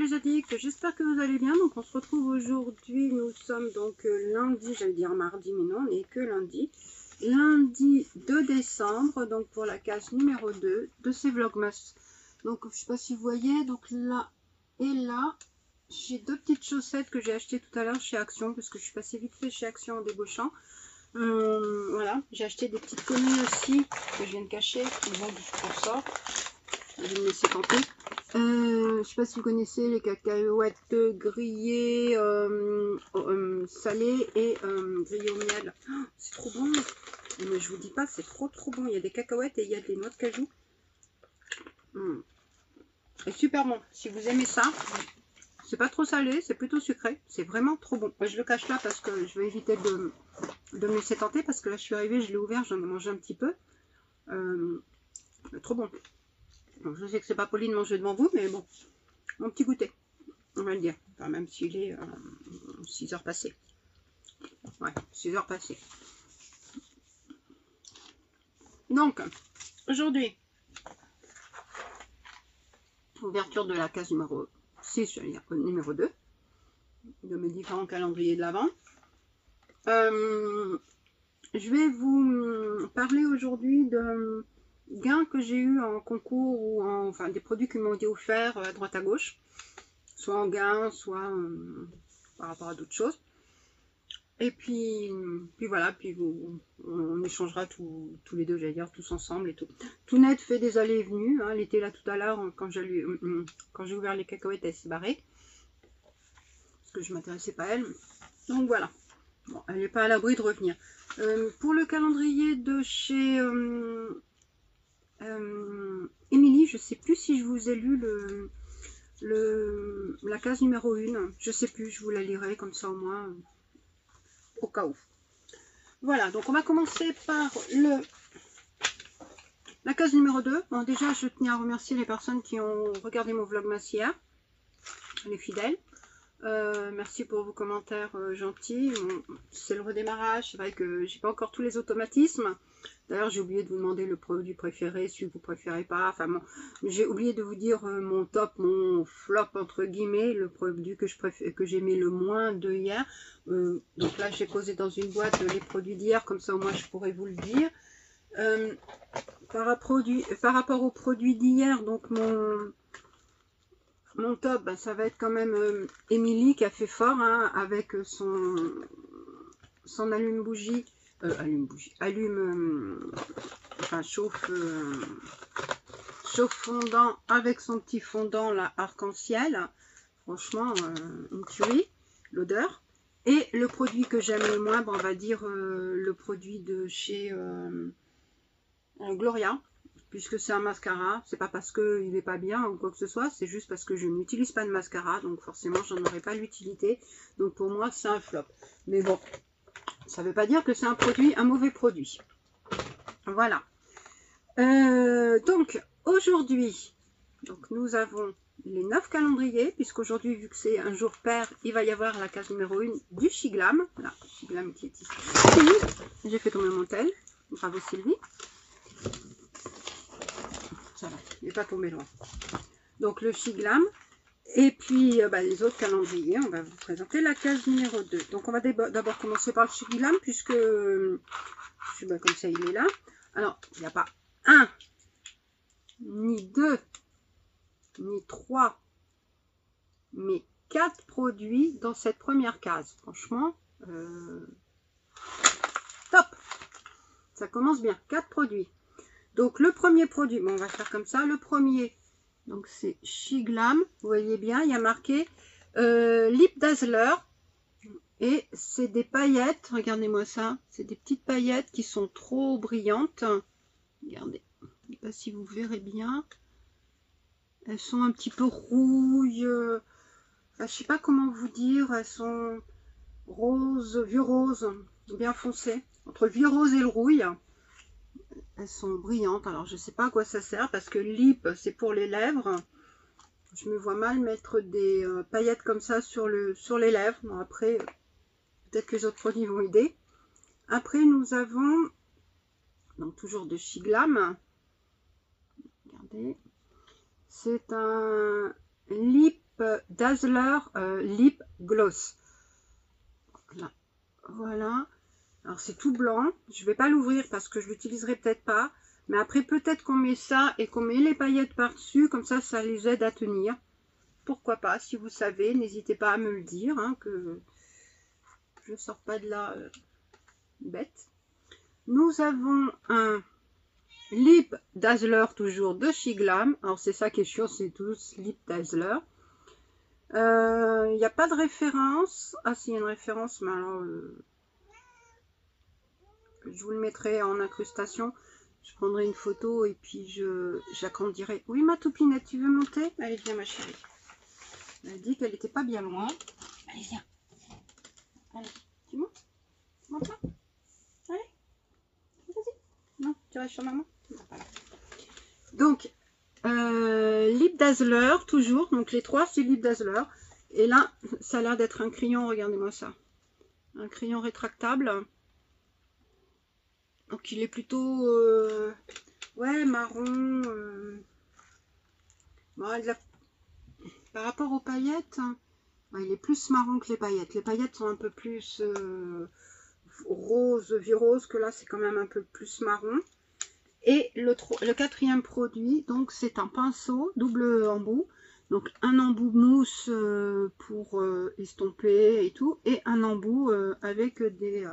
les addicts, j'espère que vous allez bien. Donc on se retrouve aujourd'hui, nous sommes donc lundi, j'allais dire mardi, mais non, on n'est que lundi. Lundi 2 décembre, donc pour la case numéro 2 de ces Vlogmas. Donc je sais pas si vous voyez, donc là et là, j'ai deux petites chaussettes que j'ai achetées tout à l'heure chez Action, parce que je suis passée vite fait chez Action en débauchant. Voilà, j'ai acheté des petites tenues aussi, que je viens de cacher, mais bon, je ressors. Je vais me laisser tenter. Je sais pas si vous connaissez les cacahuètes grillées, salées et grillées au miel. Oh, c'est trop bon. Mais je vous dis pas, c'est trop bon. Il y a des cacahuètes et il y a des noix de cajou. C'est super bon. Si vous aimez ça, c'est pas trop salé, c'est plutôt sucré. C'est vraiment trop bon. Je le cache là parce que je vais éviter de me laisser tenter, parce que là je suis arrivée, je l'ai ouvert, j'en ai mangé un petit peu. Trop bon. Donc, je sais que c'est pas poli de manger devant vous, mais bon, mon petit goûter, on va le dire. Enfin, même s'il est 6 heures passées. Ouais, 6 heures passées. Donc, aujourd'hui, ouverture de la case numéro 6, je vais dire numéro 2, de mes différents calendriers de l'Avent. Je vais vous parler aujourd'hui de gains que j'ai eu en concours ou enfin des produits qui m'ont été offerts à droite à gauche, soit en gains, soit par rapport à d'autres choses. Et puis voilà, puis on échangera tous les deux, j'allais dire, tous ensemble et tout. Tout net fait des allées et venues, hein. Elle était là tout à l'heure, quand j'ai ouvert les cacahuètes, elle s'est barrée, parce que je ne m'intéressais pas à elle. Donc voilà, bon, elle n'est pas à l'abri de revenir. Pour le calendrier de chez Émilie, je ne sais plus si je vous ai lu la case numéro 1, je ne sais plus, je vous la lirai comme ça au moins, au cas où. Voilà, donc on va commencer par la case numéro 2. Bon, déjà, je tenais à remercier les personnes qui ont regardé mon vlogmas hier, les fidèles. Merci pour vos commentaires gentils. Bon, c'est le redémarrage, c'est vrai que j'ai pas encore tous les automatismes. D'ailleurs, j'ai oublié de vous demander le produit préféré, celui que vous préférez pas. Enfin bon, j'ai oublié de vous dire mon top, mon flop entre guillemets, le produit que j'aimais le moins de hier. Donc là, j'ai posé dans une boîte les produits d'hier, comme ça au moins je pourrais vous le dire. Par rapport aux produits d'hier, donc mon top, ben, ça va être quand même Émilie qui a fait fort, hein, avec son allume-bougie. Enfin chauffe fondant avec son petit fondant là arc-en-ciel. Franchement, une tuerie, l'odeur. Et le produit que j'aime le moins, ben, on va dire le produit de chez Gloria, puisque c'est un mascara. C'est pas parce qu'il n'est pas bien ou quoi que ce soit, c'est juste parce que je n'utilise pas de mascara, donc forcément j'en aurai pas l'utilité. Donc pour moi c'est un flop. Mais bon, ça veut pas dire que c'est un mauvais produit. Voilà. Donc aujourd'hui, nous avons les 9 calendriers, puisqu'aujourd'hui, vu que c'est un jour pair, il va y avoir la case numéro 1 du Shiglam. Là, Shiglam qui est ici. J'ai fait tomber mon tel. Bravo Sylvie. Ça va, il n'est pas tombé loin. Donc le Shiglam. Et puis les autres calendriers, on va vous présenter la case numéro 2. Donc on va d'abord commencer par le Shiglam, puisque comme ça il est là. Alors, il n'y a pas 1, ni 2, ni 3, mais 4 produits dans cette première case. Franchement, top. Ça commence bien, 4 produits. Donc le premier produit, bon, on va faire comme ça. Le premier, donc c'est Shiglam. Vous voyez bien, il y a marqué Lip Dazzler. Et c'est des paillettes, regardez-moi ça. C'est des petites paillettes qui sont trop brillantes. Regardez, je ne sais pas si vous verrez bien. Elles sont un petit peu rouilles. Enfin, je ne sais pas comment vous dire. Elles sont rose, vieux rose, bien foncé. Entre le vieux rose et le rouille. Elles sont brillantes. Alors, je ne sais pas à quoi ça sert, parce que lip, c'est pour les lèvres. Je me vois mal mettre des paillettes comme ça sur les lèvres. Bon, après, peut-être que les autres produits vont aider. Après, nous avons, donc toujours de Shiglam. Regardez. C'est un lip Dazzler Lip Gloss. Là. Voilà. Alors c'est tout blanc. Je vais pas l'ouvrir parce que je l'utiliserai peut-être pas. Mais après peut-être qu'on met ça et qu'on met les paillettes par-dessus. Comme ça les aide à tenir. Pourquoi pas, si vous savez, n'hésitez pas à me le dire, hein, que je ne sors pas de là bête. Nous avons un Lip Dazzler, toujours de chez Glam. Alors c'est ça qui est chiant, c'est tous Lip Dazzler. Il n'y a pas de référence. Ah si, il y a une référence, mais alors je vous le mettrai en incrustation. Je prendrai une photo et puis j'agrandirai. Oui, ma toupinette, tu veux monter? Allez, viens ma chérie. Elle a dit qu'elle n'était pas bien loin. Allez, viens. Allez, tu montes? Tu montes là? Allez, vas-y. Non, tu restes sur maman? Non, pas là. Donc, Lip Dazzler, toujours. Donc, les trois, c'est Lip Dazzler. Et là, ça a l'air d'être un crayon, regardez-moi ça. Un crayon rétractable. Donc, il est plutôt, ouais, marron. Bon, par rapport aux paillettes, il est plus marron que les paillettes. Les paillettes sont un peu plus rose, vie rose, que là c'est quand même un peu plus marron. Et le quatrième produit, donc c'est un pinceau double embout. Donc un embout mousse pour estomper et tout. Et un embout avec des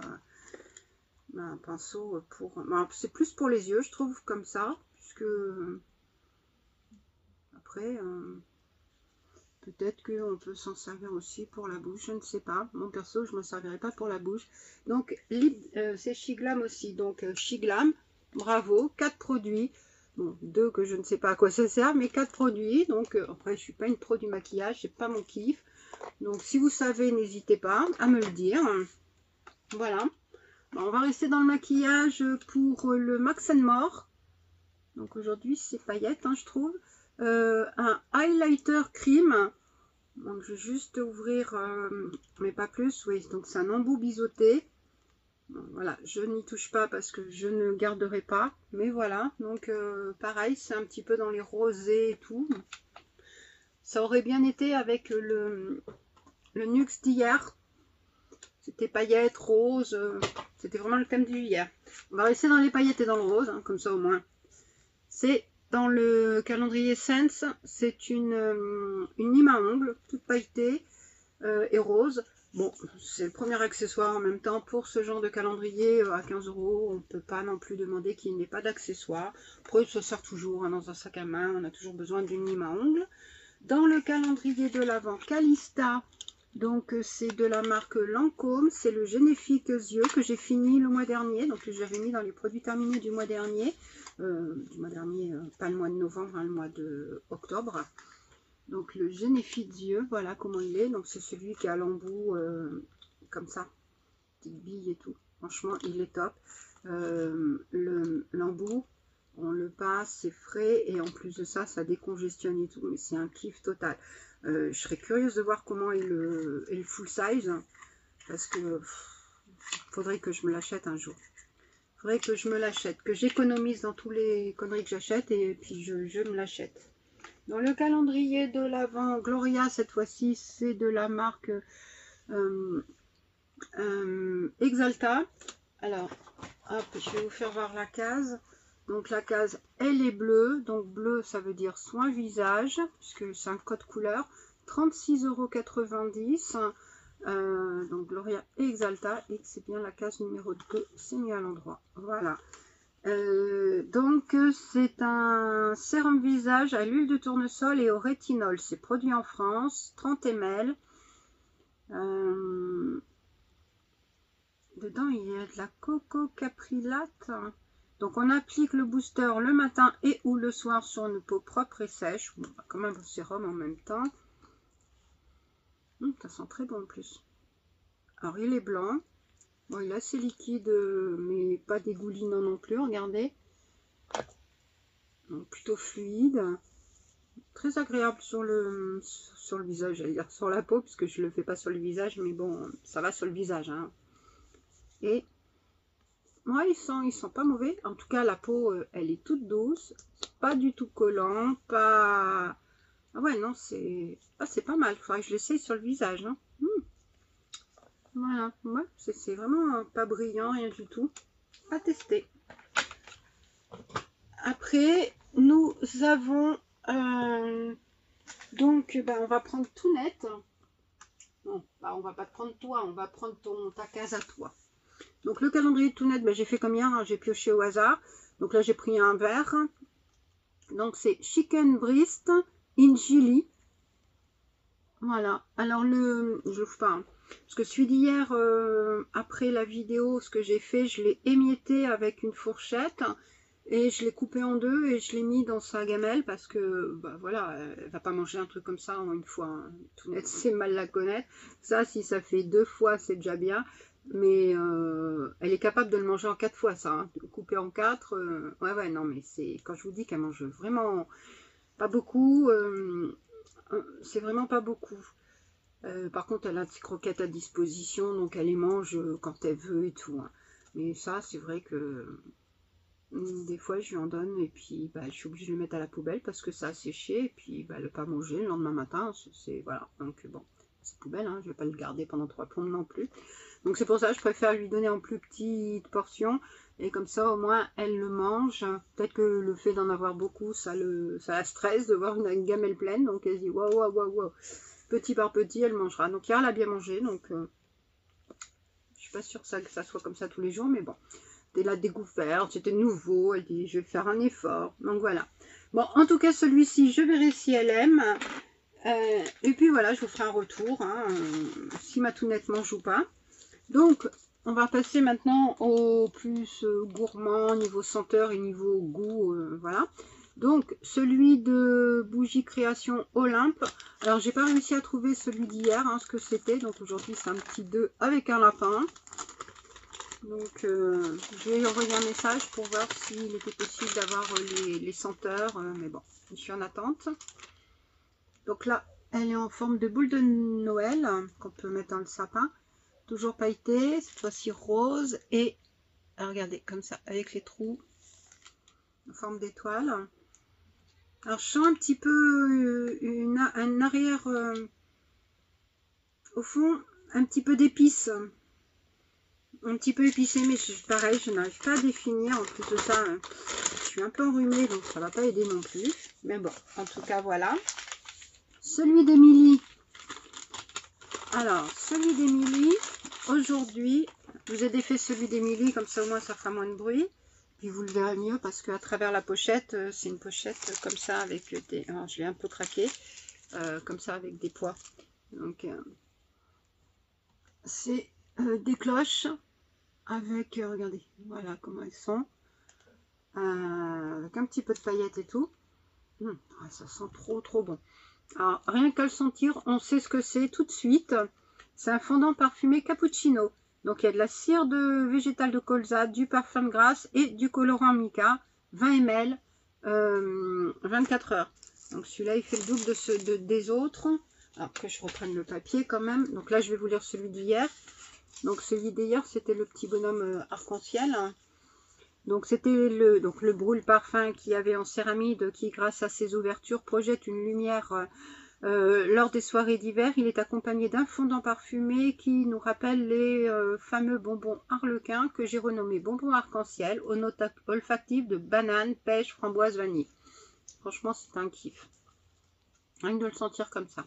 un pinceau pour... c'est plus pour les yeux, je trouve, comme ça. Puisque après... peut-être qu'on peut s'en servir aussi pour la bouche, je ne sais pas. Mon perso, je ne m'en servirai pas pour la bouche. Donc, c'est chez Glam aussi. Donc, chez Glam, bravo, 4 produits. Bon, 2 que je ne sais pas à quoi ça sert, mais 4 produits. Donc, après, je ne suis pas une pro du maquillage, c'est pas mon kiff. Donc, si vous savez, n'hésitez pas à me le dire. Voilà. Bon, on va rester dans le maquillage pour le Max & More. Donc, aujourd'hui, c'est paillettes, hein, je trouve. Un highlighter cream. Donc je vais juste ouvrir, mais pas plus. Oui, donc c'est un embout biseauté. Bon, voilà, je n'y touche pas parce que je ne garderai pas. Mais voilà, donc pareil, c'est un petit peu dans les rosés et tout. Ça aurait bien été avec le Nuxe d'hier. C'était paillettes, rose. C'était vraiment le thème du hier. On va rester dans les paillettes et dans le rose, hein, comme ça au moins. C'est dans le calendrier Sense, c'est une lime à ongles, toute pailletée et rose. Bon, c'est le premier accessoire en même temps pour ce genre de calendrier à 15 €. On ne peut pas non plus demander qu'il n'y ait pas d'accessoire. Après, ça sert toujours hein, dans un sac à main, on a toujours besoin d'une lime à ongles. Dans le calendrier de l'Avent Calista, donc c'est de la marque Lancôme, c'est le Généfique Yeux que j'ai fini le mois dernier, donc j'avais mis dans les produits terminés du mois dernier. Pas le mois de novembre, hein, le mois de octobre. Donc le Généfique Yeux, voilà comment il est. Donc c'est celui qui a l'embout comme ça, petite bille et tout. Franchement, il est top. L'embout, on le passe, c'est frais et en plus de ça, ça décongestionne et tout. Mais c'est un kiff total. Je serais curieuse de voir comment est le full size parce que faudrait que je me l'achète un jour. Faudrait que je me l'achète, que j'économise dans tous les conneries que j'achète et puis je me l'achète. Dans le calendrier de l'Avent Gloria, cette fois-ci, c'est de la marque Exalta. Alors, hop, je vais vous faire voir la case. Donc la case, elle est bleue. Donc bleu, ça veut dire soin visage, puisque c'est un code couleur. 36,90 €. Donc Gloria Exalta, et c'est bien la case numéro 2, c'est mis à l'endroit. Voilà. Donc c'est un sérum visage à l'huile de tournesol et au rétinol. C'est produit en France, 30 ml. Dedans il y a de la coco caprylate. Donc on applique le booster le matin et ou le soir sur une peau propre et sèche. Bon, comme un beau sérum en même temps. Ça sent très bon en plus. Alors il est blanc. Bon, il est assez liquide, mais pas dégoulinant non plus, regardez. Donc, plutôt fluide. Très agréable sur le visage, j'allais dire sur la peau, puisque je ne le fais pas sur le visage, mais bon, ça va sur le visage. Hein. Et moi, il sent pas mauvais. En tout cas, la peau, elle est toute douce. Pas du tout collant, pas Ah ouais, non, c'est pas mal. Il faudrait que je l'essaye sur le visage. Hein. Voilà, ouais, c'est vraiment pas brillant, rien du tout. À tester. Après, nous avons... donc, on va prendre tout net. Non, on va pas te prendre toi, on va prendre ta case à toi. Donc, le calendrier tout net, j'ai fait comme hier, hein, j'ai pioché au hasard. Donc là, j'ai pris un verre. Donc, c'est Chicken Breast in Chili. Voilà. Alors, je l'ouvre pas. Hein. Parce que celui d'hier, après la vidéo, ce que j'ai fait, je l'ai émietté avec une fourchette. Et je l'ai coupé en deux et je l'ai mis dans sa gamelle parce que, voilà, elle va pas manger un truc comme ça en une fois. Hein. Tout net, c'est mal la connaître. Ça, si ça fait 2 fois, c'est déjà bien. Mais elle est capable de le manger en 4 fois, ça. Hein. Couper en 4, ouais, non, mais c'est quand je vous dis qu'elle mange vraiment pas beaucoup, c'est vraiment pas beaucoup. Par contre, elle a des croquettes à disposition, donc elle les mange quand elle veut et tout. Hein. Mais ça, c'est vrai que des fois, je lui en donne et puis je suis obligée de le mettre à la poubelle parce que ça a séché et puis elle n'a pas mangé le lendemain matin. Voilà, donc bon, c'est poubelle, hein, je ne vais pas le garder pendant 3 plombes non plus. Donc c'est pour ça que je préfère lui donner en plus petite portion et comme ça au moins elle le mange. Peut-être que le fait d'en avoir beaucoup, ça la stresse de voir une gamelle pleine, donc elle se dit waouh, waouh, waouh, waouh. Petit par petit, elle mangera. Donc hier, elle a bien mangé, donc je suis pas sûre que ça soit comme ça tous les jours, mais bon. C'était la découverte, c'était nouveau, elle dit je vais faire un effort, donc voilà. Bon, en tout cas celui-ci, je verrai si elle aime, et puis voilà, je vous ferai un retour, hein, si ma tounette mange ou pas. Donc, on va passer maintenant au plus gourmand, niveau senteur et niveau goût, voilà. Donc, celui de Bougie Création Olympe. Alors, j'ai pas réussi à trouver celui d'hier, hein, ce que c'était, donc aujourd'hui c'est un petit 2 avec un lapin. Donc, je vais lui envoyer un message pour voir s'il était possible d'avoir les senteurs. Mais bon, je suis en attente. Donc là, elle est en forme de boule de Noël qu'on peut mettre dans le sapin. Toujours pailletée, cette fois-ci rose. Et regardez, comme ça, avec les trous en forme d'étoile. Alors, je sens un petit peu un arrière, au fond, un petit peu d'épices. Un petit peu épicé, mais pareil, je n'arrive pas à définir. En plus de ça, je suis un peu enrhumée, donc ça va pas aider non plus. Mais bon, en tout cas, voilà. Celui d'Emilie. Alors, celui d'Emilie, aujourd'hui, je vous ai défait celui d'Emilie, comme ça au moins ça fera moins de bruit. Puis vous le verrez mieux parce qu'à travers la pochette, c'est une pochette comme ça avec des... Alors, je l'ai un peu craqué, comme ça avec des pois. Donc, c'est des cloches. Avec, regardez, voilà comment elles sont, avec un petit peu de paillettes et tout. Ça sent trop bon. Alors, rien qu'à le sentir, on sait ce que c'est tout de suite. C'est un fondant parfumé cappuccino. Donc, il y a de la cire de végétale de colza, du parfum de grasse et du colorant mica, 20 ml, 24 heures. Donc, celui-là, il fait le double des autres. Alors, que je reprenne le papier quand même. Donc là, je vais vous lire celui d'hier. Donc celui d'hier, c'était le petit bonhomme arc-en-ciel. Donc c'était le brûle parfum qu'il y avait en céramide qui, grâce à ses ouvertures, projette une lumière lors des soirées d'hiver. Il est accompagné d'un fondant parfumé qui nous rappelle les fameux bonbons harlequins que j'ai renommés bonbons arc-en-ciel aux notes olfactives de banane, pêche, framboise, vanille. Franchement, c'est un kiff. Rien que de le sentir comme ça.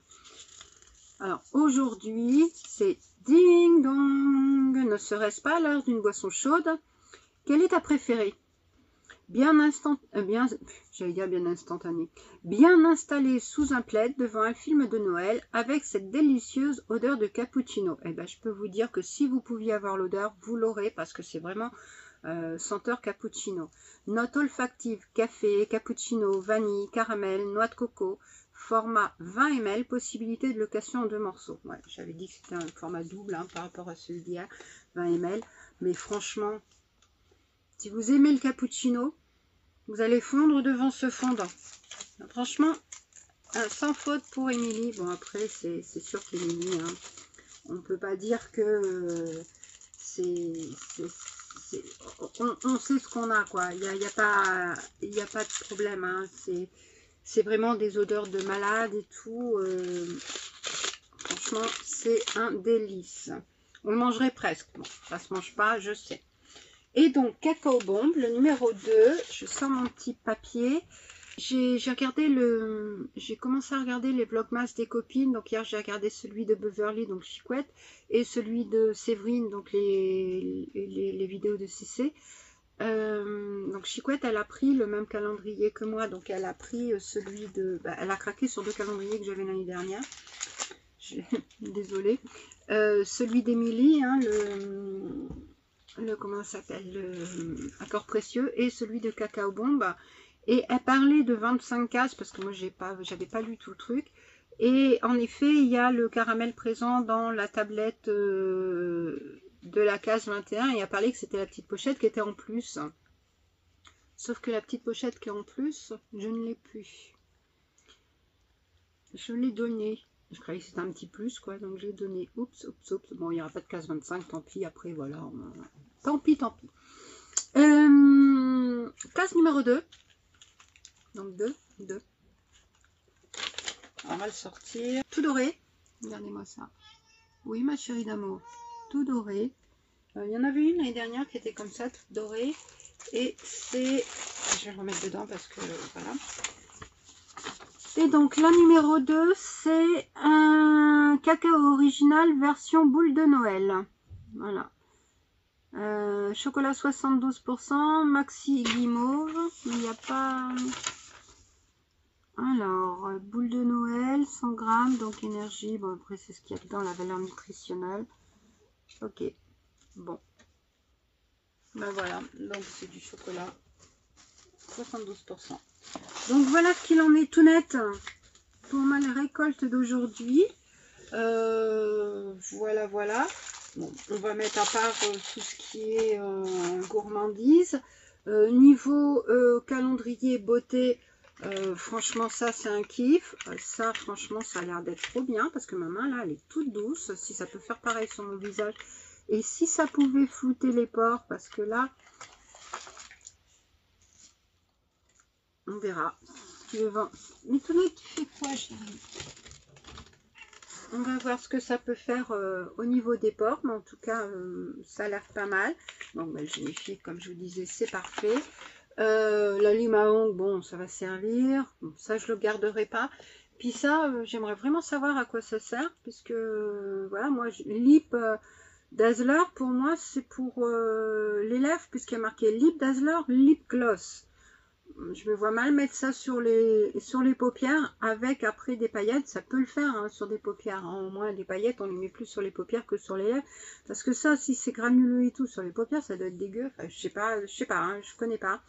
Alors aujourd'hui, c'est ding dong. Ne serait-ce pas l'heure d'une boisson chaude? Quelle est ta préférée? Bien instantanée. Bien installée sous un plaid devant un film de Noël avec cette délicieuse odeur de cappuccino. Eh ben, je peux vous dire que si vous pouviez avoir l'odeur, vous l'aurez parce que c'est vraiment senteur cappuccino. Note olfactive, café, cappuccino, vanille, caramel, noix de coco. Format 20 ml, possibilité de location en 2 morceaux. Ouais, j'avais dit que c'était un format double hein, par rapport à celui d'hier, 20 ml. Mais franchement, si vous aimez le cappuccino, vous allez fondre devant ce fondant. Franchement, sans faute pour Émilie. Bon, après, c'est sûr qu'Émilie, hein, on ne peut pas dire que on sait ce qu'on a, quoi. Il y a pas de problème. Hein, C'est vraiment des odeurs de malade et tout. Franchement, c'est un délice. On le mangerait presque. Bon, ça se mange pas, je sais. Et donc, Cacao Bombe, le numéro 2. Je sors mon petit papier. J'ai commencé à regarder les vlogmas des copines. Donc hier, j'ai regardé celui de Beverly, donc Chicouette, et celui de Séverine, donc les vidéos de CC. Donc Chicouette, elle a pris le même calendrier que moi. Donc elle a pris celui de... elle a craqué sur 2 calendriers que j'avais l'année dernière. Désolée. Celui d'Emilie, hein, comment ça s'appelle, le Accord Précieux, et celui de Cacao Bombe. Et elle parlait de 25 cases parce que moi j'avais pas lu tout le truc. Et en effet, il y a le caramel présent dans la tablette de la case 21. Et elle parlait que c'était la petite pochette qui était en plus. Sauf que la petite pochette qui est en plus, je ne l'ai plus. Je l'ai donnée. Je croyais que c'était un petit plus, quoi, donc j'ai donné. Oups, oups, oups. Bon, il n'y aura pas de case 25, tant pis. Après, voilà. Tant pis, tant pis. Case numéro 2. Donc 2. On va le sortir. Tout doré. Regardez-moi ça. Oui, ma chérie d'amour. Tout doré. Il y en avait une l'année dernière qui était comme ça, toute dorée. Et c'est... Je vais le remettre dedans parce que... voilà. Et donc la numéro 2, c'est un cacao original version boule de Noël. Voilà. Chocolat 72%, maxi guimauve. Il n'y a pas... Alors, boule de Noël, 100 grammes, donc énergie. Bon, après, c'est ce qu'il y a dedans, la valeur nutritionnelle. Ok. Bon. Ben voilà, donc c'est du chocolat. 72%. Donc voilà ce qu'il en est tout net pour ma récolte d'aujourd'hui. Voilà. Bon, on va mettre à part tout ce qui est gourmandise. Niveau calendrier beauté, franchement ça c'est un kiff. Ça franchement ça a l'air d'être trop bien parce que ma main là elle est toute douce. Si ça peut faire pareil sur mon visage et si ça pouvait flouter les pores parce que là on verra. Mais tout net, tu fais quoi, chérie? On va voir ce que ça peut faire au niveau des pores. Mais en tout cas, ça a l'air pas mal. Donc, le génifique, comme je vous disais, c'est parfait. La lime à ongles, bon, ça va servir. Bon, ça, je le garderai pas. Puis ça, j'aimerais vraiment savoir à quoi ça sert. Puisque, voilà, moi, Lip Dazzler, pour moi, c'est pour les lèvres. Puisqu'il y a marqué Lip Dazzler, Lip Gloss. Je me vois mal mettre ça sur les paupières avec après des paillettes. Ça peut le faire hein, sur des paupières. Hein. Au moins, des paillettes, on les met plus sur les paupières que sur les lèvres. Parce que ça, si c'est granuleux et tout sur les paupières, ça doit être dégueu. Enfin, je sais pas, hein, je connais pas.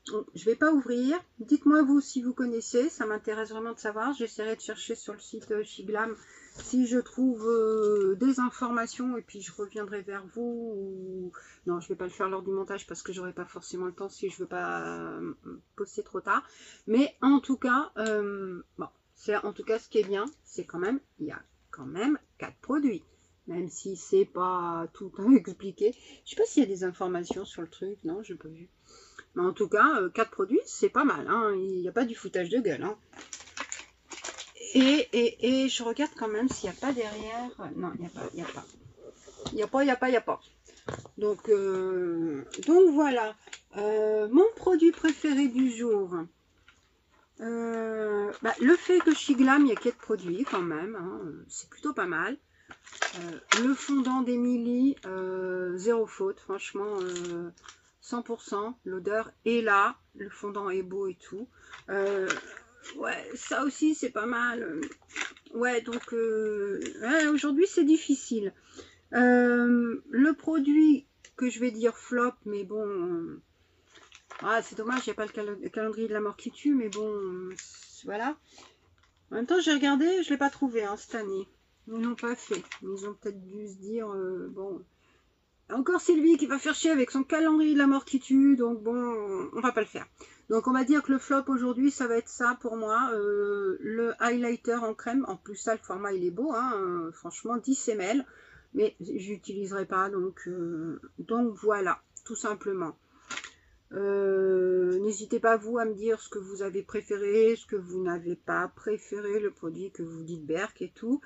Donc, je vais pas ouvrir. Dites-moi vous si vous connaissez. Ça m'intéresse vraiment de savoir. J'essaierai de chercher sur le site Chiglam si je trouve des informations et puis je reviendrai vers vous. Ou... Non, je vais pas le faire lors du montage parce que j'aurai pas forcément le temps si je veux pas poster trop tard. Mais en tout cas, bon, c'est en tout cas ce qui est bien, c'est quand même, il y a quand même 4 produits. Même si c'est pas tout expliqué. Je sais pas s'il y a des informations sur le truc, non, je n'ai pas vu. Mais en tout cas, 4 produits, c'est pas mal. Hein. Il n'y a pas du foutage de gueule. Hein. Et je regarde quand même s'il n'y a pas derrière. Non, il n'y a pas. Donc voilà. Mon produit préféré du jour. Le fait que chez Glam, il y a 4 produits quand même. Hein, c'est plutôt pas mal. Le fondant d'Emilie, zéro faute. Franchement, 100%. L'odeur est là. Le fondant est beau et tout. Ouais, ça aussi c'est pas mal. Ouais, donc aujourd'hui c'est difficile. Le produit que je vais dire flop, mais bon, c'est dommage, il n'y a pas le calendrier de la mort qui tue, mais bon, voilà. En même temps, j'ai regardé, je ne l'ai pas trouvé hein, cette année. Ils n'ont pas fait. Ils ont peut-être dû se dire, bon, encore Sylvie qui va faire chier avec son calendrier de la mort qui tue, donc bon, on va pas le faire. Donc on va dire que le flop aujourd'hui, ça va être ça pour moi, le highlighter en crème. En plus ça, le format il est beau, hein, franchement 10 ml, mais j'utiliserai pas, donc voilà, tout simplement. N'hésitez pas vous à me dire ce que vous avez préféré, ce que vous n'avez pas préféré, le produit que vous dites Berk et tout.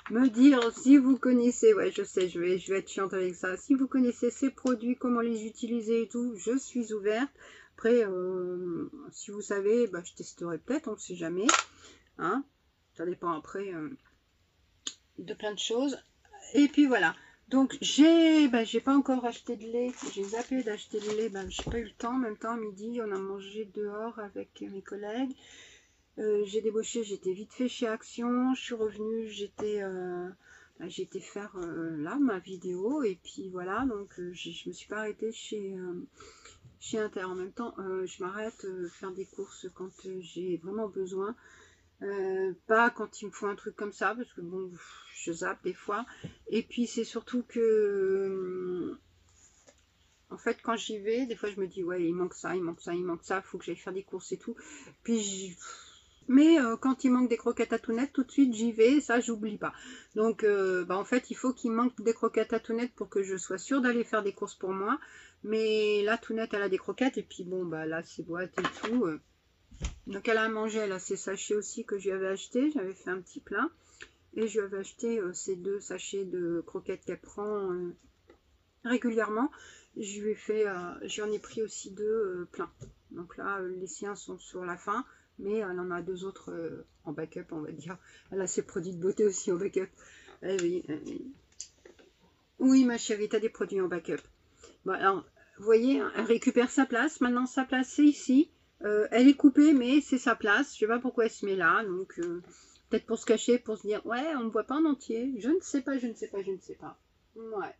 Me dire si vous connaissez, ouais je sais, je vais être chiante avec ça, si vous connaissez ces produits, comment les utiliser et tout, je suis ouverte. Après, si vous savez, bah, je testerai peut-être, on ne sait jamais. Hein, ça dépend après de plein de choses. Et puis voilà. Donc j'ai pas encore acheté de lait. J'ai zappé d'acheter de lait. J'ai pas eu le temps. En même temps, à midi, on a mangé dehors avec mes collègues. J'ai débauché, j'étais vite fait chez Action. Je suis revenue, j'étais faire là ma vidéo. Et puis voilà, donc je me suis pas arrêtée chez Inter. En même temps, je m'arrête faire des courses quand j'ai vraiment besoin. Pas quand il me faut un truc comme ça, parce que bon, je zappe des fois. Et puis c'est surtout que, en fait, quand j'y vais, des fois je me dis, ouais, il manque ça, il manque ça, il manque ça, faut que j'aille faire des courses et tout. Puis mais quand il manque des croquettes à tounettes, tout de suite j'y vais, ça j'oublie pas. Donc en fait, il faut qu'il manque des croquettes à tounettes pour que je sois sûre d'aller faire des courses pour moi. Mais la tounette, elle a des croquettes, et puis bon, là, c'est boîte et tout. Donc elle a mangé, elle a ses sachets aussi que je lui avais acheté. J'avais fait un petit plein. Et je lui avais acheté ces 2 sachets de croquettes qu'elle prend régulièrement. Je lui ai fait, j'en ai pris aussi 2 pleins. Donc là, les siens sont sur la fin. Mais elle en a 2 autres en backup, on va dire. Elle a ses produits de beauté aussi en backup. Oui, oui, ma chérie, tu as des produits en backup. Bon, alors, vous voyez, elle récupère sa place. Maintenant, sa place, c'est ici. Elle est coupée, mais c'est sa place. Je sais pas pourquoi elle se met là. Donc, peut-être pour se cacher, pour se dire, ouais, on ne me voit pas en entier. Je ne sais pas, je ne sais pas, je ne sais pas. Ouais.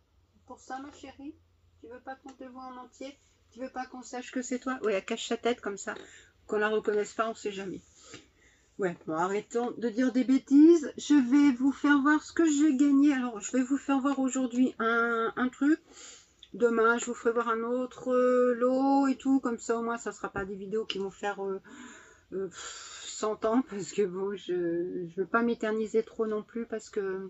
Pour ça, ma chérie, tu veux pas qu'on te voit en entier? Tu veux pas qu'on sache que c'est toi? Ouais, elle cache sa tête comme ça. Qu'on la reconnaisse pas, on sait jamais. Ouais, bon, arrêtons de dire des bêtises. Je vais vous faire voir ce que j'ai gagné. Alors, je vais vous faire voir aujourd'hui un truc. Demain, je vous ferai voir un autre lot et tout. Comme ça, au moins, ça sera pas des vidéos qui vont faire 100 ans. Parce que bon, je veux pas m'éterniser trop non plus. Parce que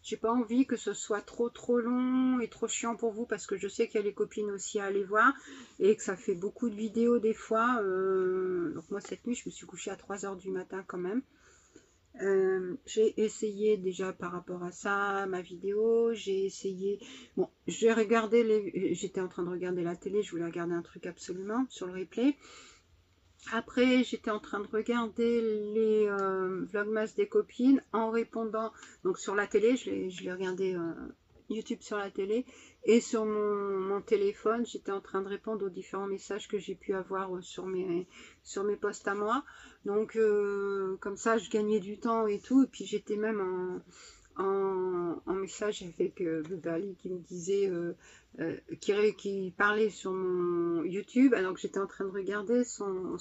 j'ai pas envie que ce soit trop long et trop chiant pour vous. Parce que je sais qu'il y a les copines aussi à aller voir. Et que ça fait beaucoup de vidéos des fois. Donc moi, cette nuit, je me suis couchée à 3 h du matin quand même. J'ai essayé déjà par rapport à ça ma vidéo, j'ai essayé, bon, j'ai regardé j'étais en train de regarder la télé, je voulais regarder un truc absolument sur le replay. Après, j'étais en train de regarder les vlogmas des copines en répondant, donc sur la télé, je l'ai regardé YouTube sur la télé, et sur mon téléphone, j'étais en train de répondre aux différents messages que j'ai pu avoir sur mes posts à moi. Donc, comme ça, je gagnais du temps et tout, et puis j'étais même en message avec Beverly qui me disait, qui parlait sur mon YouTube, alors que j'étais en train de regarder son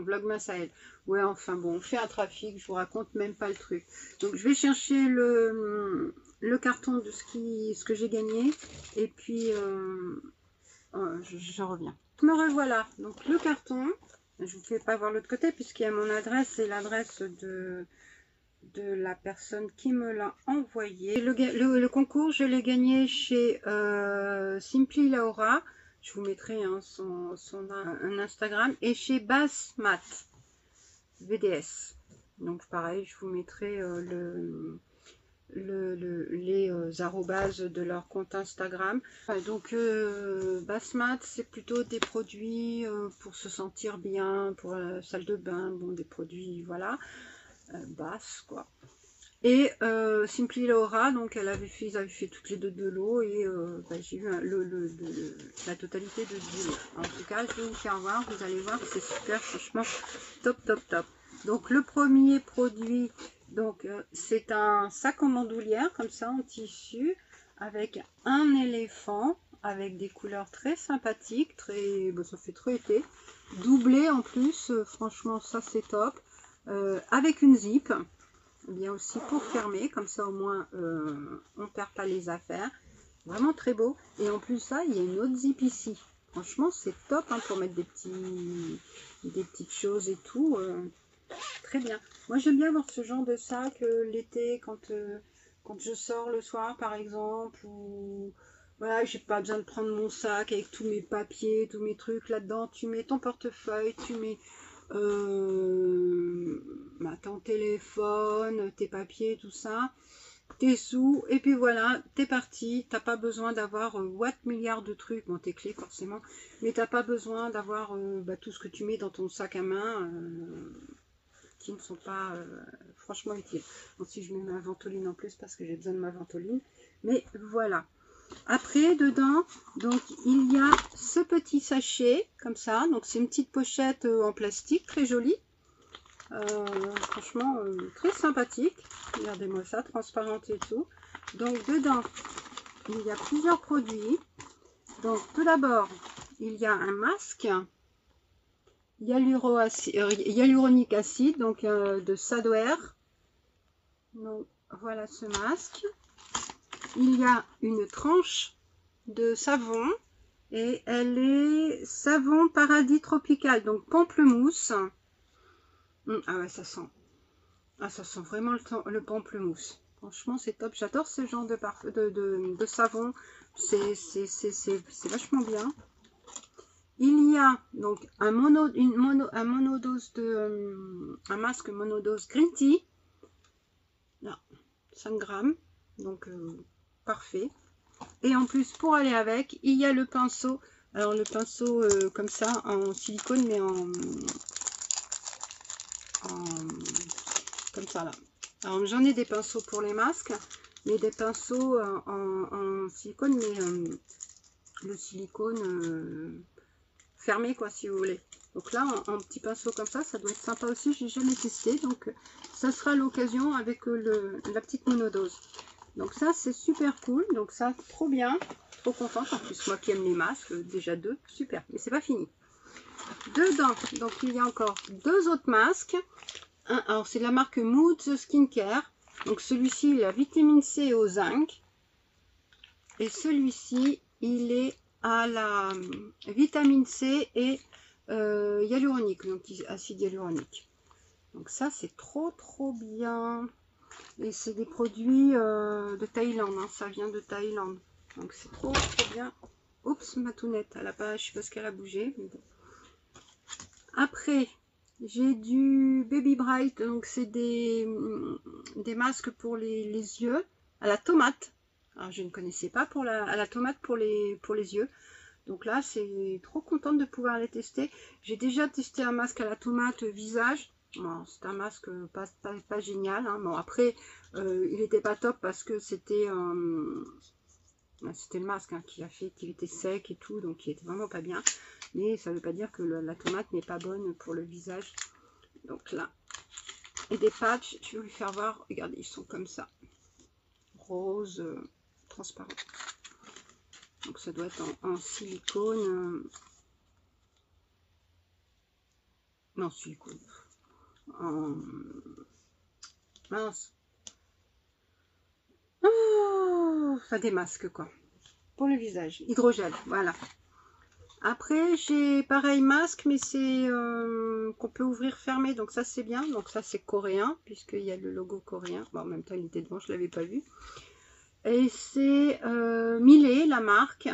vlogmas à elle. Ouais, enfin bon, on fait un trafic, je vous raconte même pas le truc. Donc je vais chercher le carton de ce que j'ai gagné, et puis je reviens. Me revoilà, donc le carton, je vous fais pas voir l'autre côté puisqu'il y a mon adresse et l'adresse de la personne qui me l'a envoyé. Le concours, je l'ai gagné chez Simply Laura. Je vous mettrai son Instagram. Et chez Basmat VDS. Donc pareil, je vous mettrai les arrobases de leur compte Instagram. Donc Basmat, c'est plutôt des produits pour se sentir bien, pour la salle de bain, bon, des produits, voilà. Basse quoi. Et Simply Laura, donc ils avaient fait toutes les 2 de l'eau, et j'ai eu la totalité de 10 lots. En tout cas, je vais vous faire voir, vous allez voir, c'est super, franchement top. Donc le premier produit, donc c'est un sac en bandoulière comme ça en tissu avec un éléphant avec des couleurs très sympathiques, ça fait très été, doublé en plus, franchement ça c'est top. Avec une zip, bien aussi pour fermer, comme ça au moins on ne perd pas les affaires. Vraiment très beau. Et en plus ça, il y a une autre zip ici. Franchement c'est top pour mettre des petites choses et tout. Très bien. Moi j'aime bien avoir ce genre de sac l'été quand je sors le soir par exemple, ou Voilà, j'ai pas besoin de prendre mon sac avec tous mes papiers, tous mes trucs là-dedans. Tu mets ton portefeuille, tu mets ton téléphone, tes papiers, tout ça, tes sous, et puis voilà, t'es parti. T'as pas besoin d'avoir what milliards de trucs, bon tes clés forcément, mais t'as pas besoin d'avoir tout ce que tu mets dans ton sac à main qui ne sont pas franchement utiles. Bon, si je mets ma ventoline en plus parce que j'ai besoin de ma ventoline, mais voilà. Après, dedans, donc il y a ce petit sachet comme ça. Donc c'est une petite pochette en plastique très jolie. Franchement, très sympathique. Regardez-moi ça, transparente et tout. Donc dedans, il y a plusieurs produits. Donc tout d'abord, il y a un masque hyaluronique acide, donc de Sadware. Donc voilà ce masque. Il y a une tranche de savon et elle est savon paradis tropical, donc pamplemousse. Ah ouais, ça sent. Ah, ça sent vraiment le pamplemousse. Franchement, c'est top. J'adore ce genre de savon. C'est vachement bien. Il y a donc un monodose un masque monodose green tea. Là, 5 grammes. Donc parfait. Et en plus, pour aller avec, il y a le pinceau. Alors le pinceau comme ça en silicone, mais comme ça là. Alors j'en ai des pinceaux pour les masques, mais des pinceaux en silicone, mais le silicone fermé quoi, si vous voulez. Donc là, en petit pinceau comme ça doit être sympa aussi. J'ai jamais testé, donc ça sera l'occasion avec la petite monodose. Donc ça, c'est super cool. Donc ça, trop bien. Trop contente. En plus, moi qui aime les masques, déjà 2, super. Mais c'est pas fini. Dedans, donc il y a encore 2 autres masques. Alors c'est de la marque Mood Skincare. Donc celui-ci, il a vitamine C au zinc. Et celui-ci, il est à la vitamine C et hyaluronique. Donc acide hyaluronique. Donc ça, c'est trop bien. Et c'est des produits de Thaïlande, hein. Ça vient de Thaïlande. Donc c'est trop bien. Oups, ma tounette, elle a pas, je sais pas ce qu'elle a bougé. Mais bon. Après, j'ai du Baby Bright. Donc c'est des masques pour les yeux à la tomate. Alors je ne connaissais pas à la tomate pour les yeux. Donc là, c'est trop contente de pouvoir les tester. J'ai déjà testé un masque à la tomate visage. Bon, c'est un masque pas génial, hein. Bon, après il n'était pas top parce que c'était le masque hein, qui a fait qu'il était sec et tout, donc il était vraiment pas bien. Mais ça veut pas dire que la tomate n'est pas bonne pour le visage. Donc là, et des patchs, je vais vous les faire voir. Regardez, ils sont comme ça, rose, transparent. Donc ça doit être en silicone. Non, silicone. Mince. Enfin des masques quoi. Pour le visage. Hydrogel, voilà. Après j'ai pareil masque, mais c'est qu'on peut ouvrir fermé, donc ça c'est bien. Donc ça c'est coréen, puisqu'il y a le logo coréen. Bon, en même temps il était devant, je l'avais pas vu. Et c'est Milet, la marque.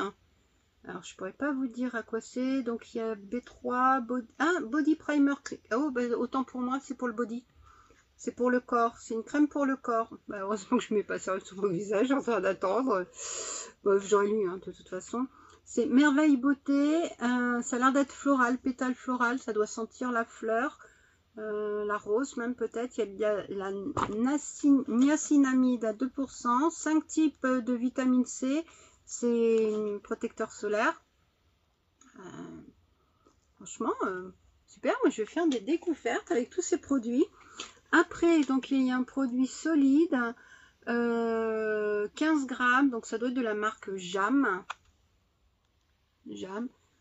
Alors je pourrais pas vous dire à quoi c'est. Donc il y a B3 body primer. Oh bah, autant pour moi c'est pour le body. C'est pour le corps, c'est une crème pour le corps. Bah, heureusement que je ne mets pas ça sur mon visage en train d'attendre. Bon, j'aurais lu hein, de toute façon. C'est Merveille Beauté, ça a l'air d'être floral, pétale floral, ça doit sentir la fleur, la rose même peut-être. Il y a la niacinamide à 2%, 5 types de vitamine C, c'est protecteur solaire. Franchement, super, moi je vais faire des découvertes avec tous ces produits. Après, donc il y a un produit solide, 15 grammes, donc ça doit être de la marque Jam.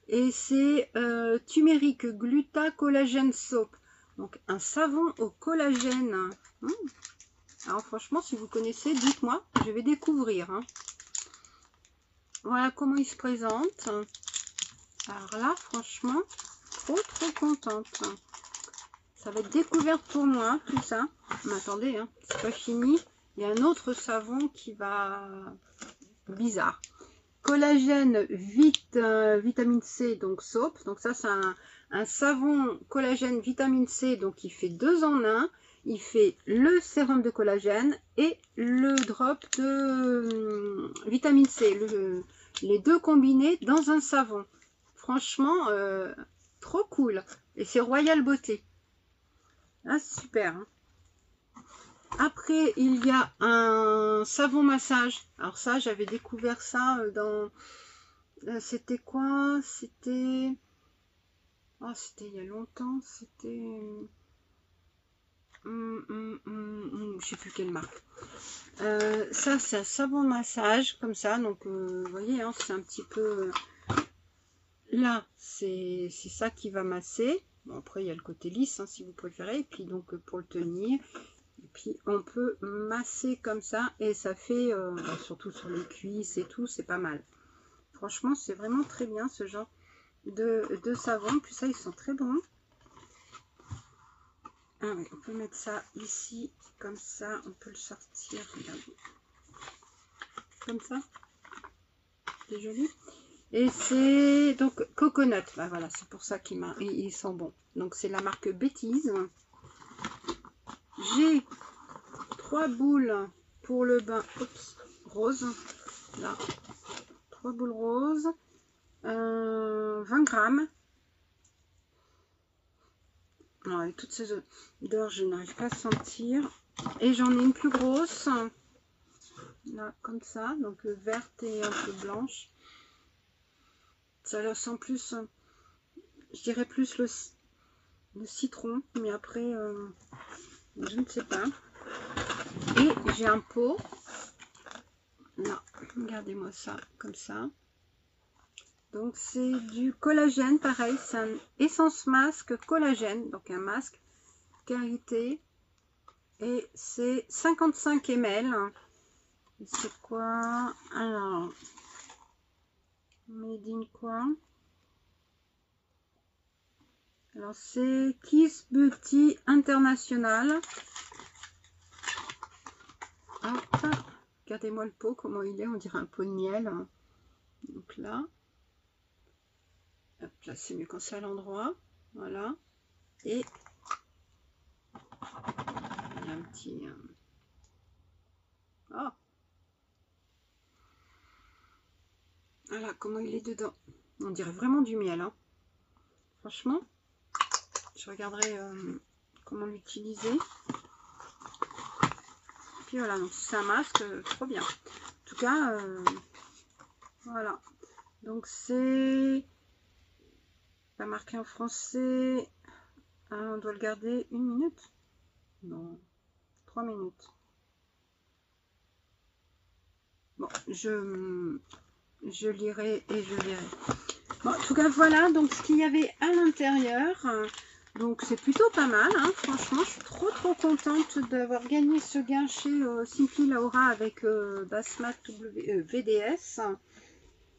Et c'est turmeric gluta collagène soap. Donc un savon au collagène. Alors franchement, si vous connaissez, dites-moi, je vais découvrir. Hein. Voilà comment il se présente. Alors là, franchement, trop contente. Ça va être découverte pour moi, tout ça. Mais attendez, hein, c'est pas fini. Il y a un autre savon qui va... bizarre. collagène vitamine C, donc soap. Donc ça c'est un savon collagène vitamine C, donc il fait 2 en 1. Il fait le sérum de collagène et le drop de vitamine C. Les deux combinés dans un savon. Franchement, trop cool. Et c'est Royal Beauté. Ah, super. Hein. Après, il y a un savon massage. Alors ça, j'avais découvert ça dans... C'était quoi? C'était... Oh, c'était il y a longtemps. C'était... je sais plus quelle marque. Ça, c'est un savon massage, comme ça. Donc, vous voyez, hein, c'est un petit peu... Là, c'est ça qui va masser. Bon, après, il y a le côté lisse, hein, si vous préférez. Et puis, donc, pour le tenir... Et puis on peut masser comme ça et ça fait, surtout sur les cuisses et tout, c'est pas mal. Franchement, c'est vraiment très bien ce genre de savon. Puis ça, ils sont très bons. Ah oui, on peut mettre ça ici, comme ça, on peut le sortir. Regardez. Comme ça. C'est joli. Et c'est donc coconut. Bah voilà, c'est pour ça qu'ils sont bons. Donc c'est la marque Bêtise. J'ai 3 boules pour le bain rose. Là, 3 boules roses. 20 grammes. Alors, avec toutes ces odeurs, je n'arrive pas à sentir. Et j'en ai une plus grosse. Là, comme ça. Donc verte et un peu blanche. Ça sent plus, je dirais plus le citron. Mais après, je ne sais pas. Et j'ai un pot. Là, regardez-moi ça, comme ça. Donc c'est du collagène, pareil, c'est un essence masque collagène, donc un masque qualité. Et c'est 55 ml. C'est quoi? Alors, made in quoi? Alors c'est Kiss Beauty International. Hop, regardez-moi le pot, comment il est, on dirait un pot de miel. Donc là, hop, là c'est mieux quand c'est à l'endroit, voilà. Et il y a un petit... Oh, voilà comment il est dedans. On dirait vraiment du miel, hein. Franchement, je regarderai comment l'utiliser. Puis voilà, donc c'est un masque, trop bien. En tout cas, voilà. Donc c'est pas marqué en français. On doit le garder 1 minute. Non, 3 minutes. Bon, je lirai et je verrai. Bon, en tout cas, voilà donc ce qu'il y avait à l'intérieur. Donc, c'est plutôt pas mal. Hein. Franchement, je suis trop contente d'avoir gagné ce gain chez Simply Laura avec Basmat VDS.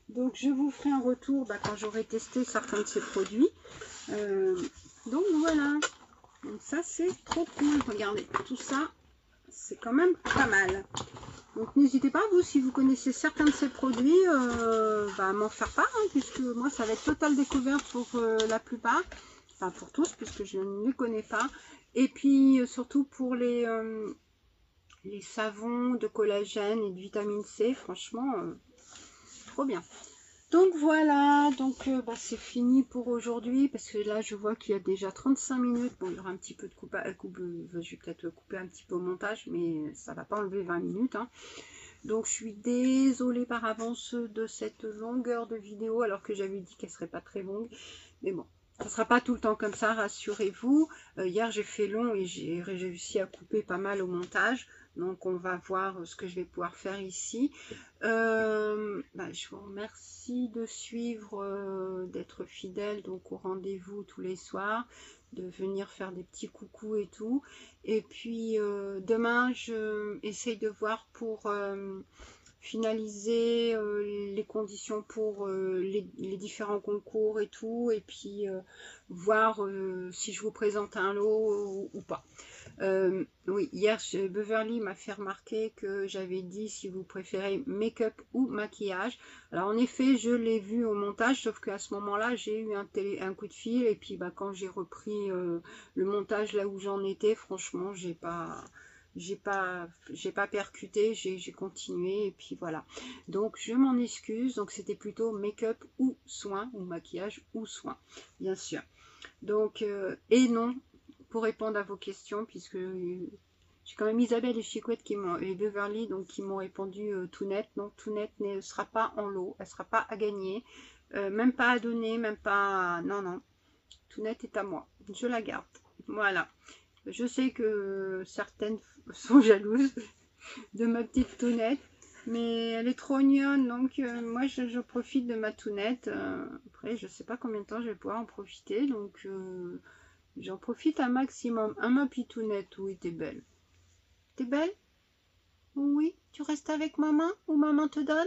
Donc, je vous ferai un retour quand j'aurai testé certains de ces produits. Donc, voilà. Donc, ça, c'est trop cool. Regardez, tout ça, c'est quand même pas mal. Donc n'hésitez pas, vous, si vous connaissez certains de ces produits, à m'en faire part, hein, puisque moi, ça va être totale découverte pour la plupart. Enfin, pour tous, puisque je ne les connais pas. Et puis, surtout pour les savons de collagène et de vitamine C, franchement, trop bien. Donc voilà, donc c'est fini pour aujourd'hui, parce que là, je vois qu'il y a déjà 35 minutes. Bon, il y aura un petit peu de coupe, je vais peut-être couper un petit peu au montage, mais ça ne va pas enlever 20 minutes. Hein. Donc, je suis désolée par avance de cette longueur de vidéo, alors que j'avais dit qu'elle ne serait pas très longue. Mais bon, ça ne sera pas tout le temps comme ça, rassurez-vous. Hier, j'ai fait long et j'ai réussi à couper pas mal au montage. Donc, on va voir ce que je vais pouvoir faire ici. Je vous remercie de suivre, d'être fidèle donc au rendez-vous tous les soirs, de venir faire des petits coucous et tout. Et puis, demain, je essaye de voir pour finaliser les conditions pour les différents concours et tout, et puis voir si je vous présente un lot ou pas. Oui, hier Beverly m'a fait remarquer que j'avais dit si vous préférez make-up ou maquillage. Alors en effet, je l'ai vu au montage, sauf qu'à ce moment-là, j'ai eu un coup de fil, et puis bah, quand j'ai repris le montage là où j'en étais, franchement, j'ai pas percuté, j'ai continué, et puis voilà. Donc je m'en excuse, donc c'était plutôt make-up ou soin, ou maquillage ou soin, bien sûr. Donc, et non, pour répondre à vos questions, puisque j'ai quand même Isabelle et Chicouette et Beverly donc, qui m'ont répondu tout net. Non, tout net ne sera pas en lot, elle ne sera pas à gagner, même pas à donner, même pas... Non, non, tout net est à moi, je la garde. Voilà. Je sais que certaines sont jalouses de ma petite Tounette, mais elle est trop mignonne, donc moi je profite de ma Tounette. Après, je sais pas combien de temps je vais pouvoir en profiter, donc j'en profite un maximum. Ah, ma pitounette, oui, t'es belle. T'es belle? Oui, tu restes avec maman ou maman te donne?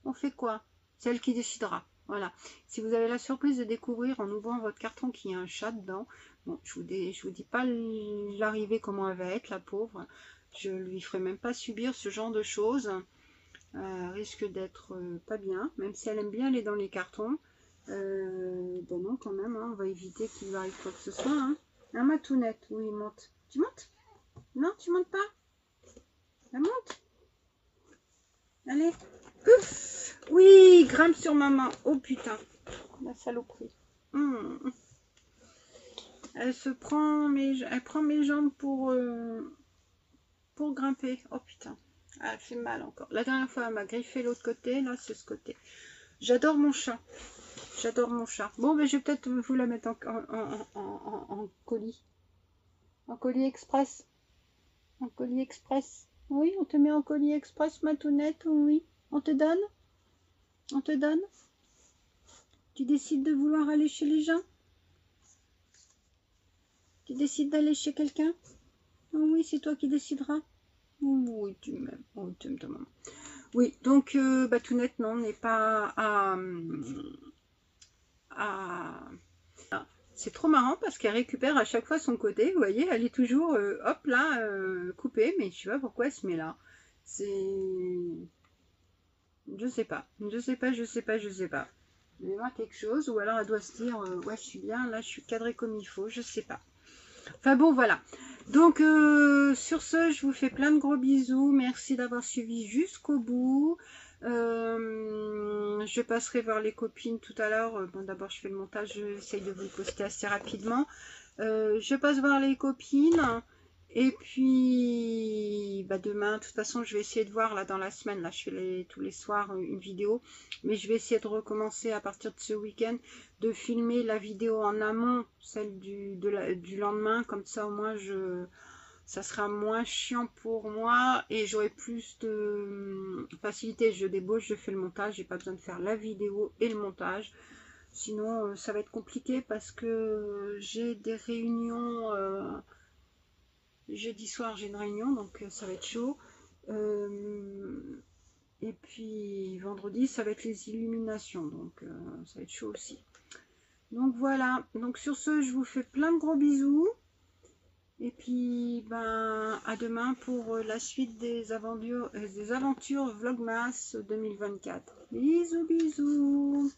On fait quoi? C'est elle qui décidera. Voilà. Si vous avez la surprise de découvrir en ouvrant votre carton qu'il y a un chat dedans, bon, je vous dis pas l'arrivée comment elle va être, la pauvre. Je lui ferai même pas subir ce genre de choses. Risque d'être pas bien, même si elle aime bien aller dans les cartons. Ben non, quand même, hein, on va éviter qu'il lui arrive quoi que ce soit. Hein. Ah, ma tounette, oui, monte. Tu montes? Non, tu montes pas? Elle monte? Allez. Ouf. Oui, grimpe sur maman. Oh putain, la saloperie. Elle prend mes jambes pour grimper. Oh putain, elle fait mal encore. La dernière fois, elle m'a griffé l'autre côté. Là, c'est ce côté. J'adore mon chat. J'adore mon chat. Bon, ben, je vais peut-être vous la mettre en colis. En colis express. En colis express. Oui, on te met en colis express, ma tounette. Oui. On te donne? On te donne? Tu décides de vouloir aller chez les gens? Tu décides d'aller chez quelqu'un? Oui, c'est toi qui décideras. Oui, tu m'aimes. Oh, tu aimes ta maman. Oui, donc, bah, Tounette, non, n'est pas C'est trop marrant parce qu'elle récupère à chaque fois son côté. Vous voyez, elle est toujours, hop, là, coupée. Mais je sais pas pourquoi elle se met là. C'est... Je sais pas. Je sais pas, je sais pas, je sais pas. Il y a quelque chose. Ou alors elle doit se dire, ouais, je suis bien, là, je suis cadrée comme il faut. Je sais pas. Enfin bon, voilà. Donc, sur ce, je vous fais plein de gros bisous. Merci d'avoir suivi jusqu'au bout. Je passerai voir les copines tout à l'heure. Bon, d'abord, je fais le montage. J'essaye de vous le poster assez rapidement. Je passe voir les copines. Et puis, bah, demain, de toute façon, je vais essayer de voir, là, dans la semaine, là, je fais tous les soirs une vidéo, mais je vais essayer de recommencer à partir de ce week-end, de filmer la vidéo en amont, celle du lendemain, comme ça, au moins, ça sera moins chiant pour moi, et j'aurai plus de facilité. Je débauche, je fais le montage, j'ai pas besoin de faire la vidéo et le montage. Sinon, ça va être compliqué, parce que j'ai des réunions... Jeudi soir, j'ai une réunion, donc ça va être chaud. Et puis vendredi, ça va être les illuminations, donc ça va être chaud aussi. Donc voilà, donc sur ce, je vous fais plein de gros bisous. Et puis, ben, à demain pour la suite des aventures Vlogmas 2024. Bisous, bisous.